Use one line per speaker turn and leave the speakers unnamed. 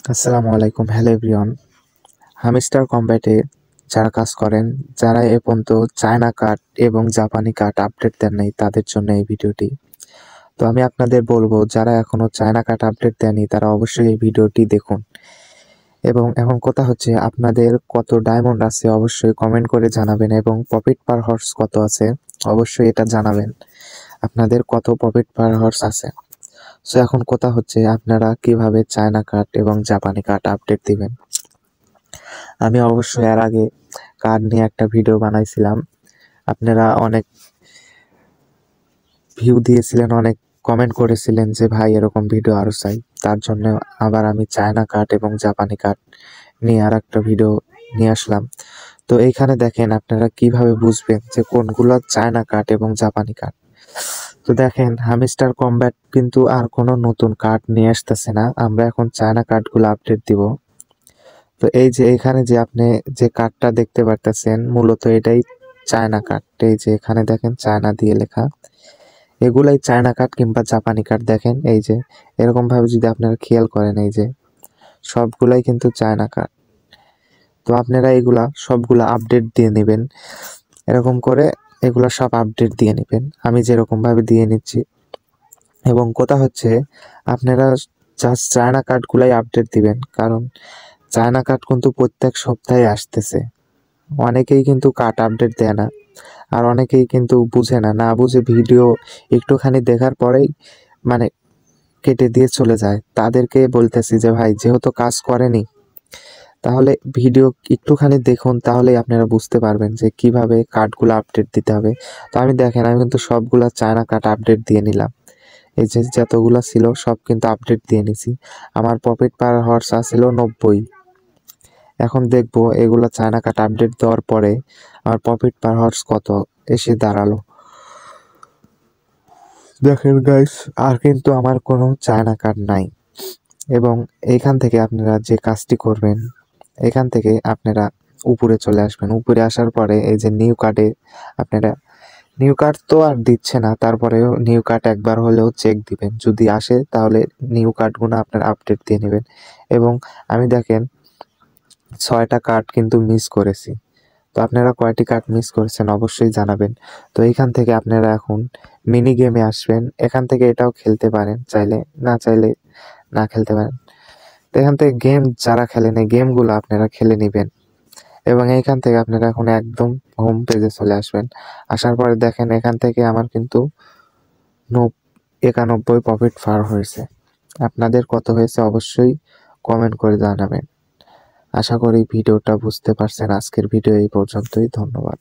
আসসালামু আলাইকুম, hello everyone. Hamster কম্ব্যাটে যারা কাজ করেন, যারা এ পর্যন্ত চায়না কার্ড এবং জাপানি কার্ড আপডেট দেন নাই, তাদের জন্য এই ভিডিওটি। তো আমি আপনাদের বলবো, যারা এখনো চায়না কার্ড আপডেট দেননি তারা অবশ্যই এই ভিডিওটি দেখুন। এবং এখন কথা হচ্ছে, আপনাদের কত ডায়মন্ড আছে অবশ্যই কমেন্ট করে জানাবেন, এবং প্রফিট পার হর্স কত আছে অবশ্যই এটা জানাবেন। আপনাদের কত প্রফিট পার হর্স আছে। সো এখন কথা হচ্ছে, আপনারা কিভাবে চায়না কার্ড এবং জাপানি কার্ড আপডেট দিবেন। আমি অবশ্যই এর আগে কার্ড নিয়ে একটা ভিডিও বানাইছিলাম। আপনারা অনেক ভিউ দিয়েছিলেন, অনেক কমেন্ট করেছিলেন যে ভাই এরকম ভিডিও আরো চাই। তার জন্য আবার আমি চায়না কার্ড এবং জাপানি কার্ড নিয়ে আর একটা ভিডিও নিয়ে আসলাম। তো এইখানে দেখেন আপনারা কিভাবে বুঝবেন যে কোনগুলো চায়না কার্ড এবং জাপানি কার্ড। তো দেখেন, হামিস্টার কম্ব্যাট কিন্তু আর কোনো নতুন কার্ড নিয়ে আসতেছে না। আমরা এখন চায়না কার্ডগুলো আপডেট দিব। তো এই যে এখানে যে আপনি যে কার্ডটা দেখতে পারতেছেন, মূলত এটাই চায়না কার্ড। এই যে এখানে দেখেন চায়না দিয়ে লেখা, এগুলাই চায়না কার্ড কিংবা জাপানি কার্ড। দেখেন এই যে এরকম ভাবে যদি আপনারা খেয়াল করেন, এই যে সবগুলাই কিন্তু চায়না কার্ড। তো আপনারা এগুলা সবগুলা আপডেট দিয়ে নেবেন, এরকম করে এগুলা সব আপডেট দিয়ে নেবেন, আমি যেরকম ভাবে দিয়ে নিচ্ছি। এবং কথা হচ্ছে, আপনারা জাস্ট চায়না কার্ডগুলাই আপডেট দিবেন, কারণ চায়না কার্ড কিন্তু প্রত্যেক সপ্তাহে আসতেছে। অনেকেই কিন্তু কার্ড আপডেট দেয় না, আর অনেকেই কিন্তু বুঝে না, না বুঝে ভিডিও একটুখানি দেখার পরেই মানে কেটে দিয়ে চলে যায়। তাদেরকে বলতেছি যে ভাই, যেহেতু কাজ করেনি, তাহলে ভিডিও একটুখানি দেখুন, তাহলেই আপনারা বুঝতে পারবেন যে কিভাবে কার্ডগুলো আপডেট দিতে হবে। তো আমি দেখেন, আমি কিন্তু সবগুলা চায়না কার্ড আপডেট দিয়ে নিলাম। এই যে যতগুলা ছিল সব কিন্তু আপডেট দিয়ে নিছি। আমার প্রফিট পার হর্স ছিল 90। এখন দেখবো এগুলো চায়না কার্ড আপডেট দেওয়ার পরে আমার প্রফিট পার হর্স কত এসে দাঁড়ালো। দেখেন গাইস, আর কিন্তু আমার কোনো চায়না কার্ড নাই। এবং এইখান থেকে আপনারা যে কাজটি করবেন, এখান থেকে আপনারা উপরে চলে আসবেন। উপরে আসার পরে এই যে নিউ কার্ডে আপনারা, নিউ কার্ড তো আর দিচ্ছে না, তারপরেও নিউ কার্ড একবার হলেও চেক দিবেন, যদি আসে তাহলে নিউ কার্ডগুলো আপনারা আপডেট দিয়ে নেবেন। এবং আমি দেখেন 6টা কার্ড কিন্তু মিস করেছি। তো আপনারা কয়টি কার্ড মিস করেছেন অবশ্যই জানাবেন। তো এইখান থেকে আপনারা এখন মিনি গেমে আসবেন, এখান থেকে এটাও খেলতে পারেন, চাইলে, না চাইলে না খেলতে পারেন। তো এখান থেকে গেম যারা খেলেন, এই গেমগুলো আপনারা খেলে নেবেন। এবং এইখান থেকে আপনারা এখন একদম হোম পেজে চলে আসবেন। আসার পরে দেখেন এখান থেকে আমার কিন্তু 91 প্রফিট ফার হয়েছে। আপনাদের কত হয়েছে অবশ্যই কমেন্ট করে জানাবেন। আশা করি ভিডিওটা বুঝতে পারছেন। আজকের ভিডিও এই পর্যন্তই, ধন্যবাদ।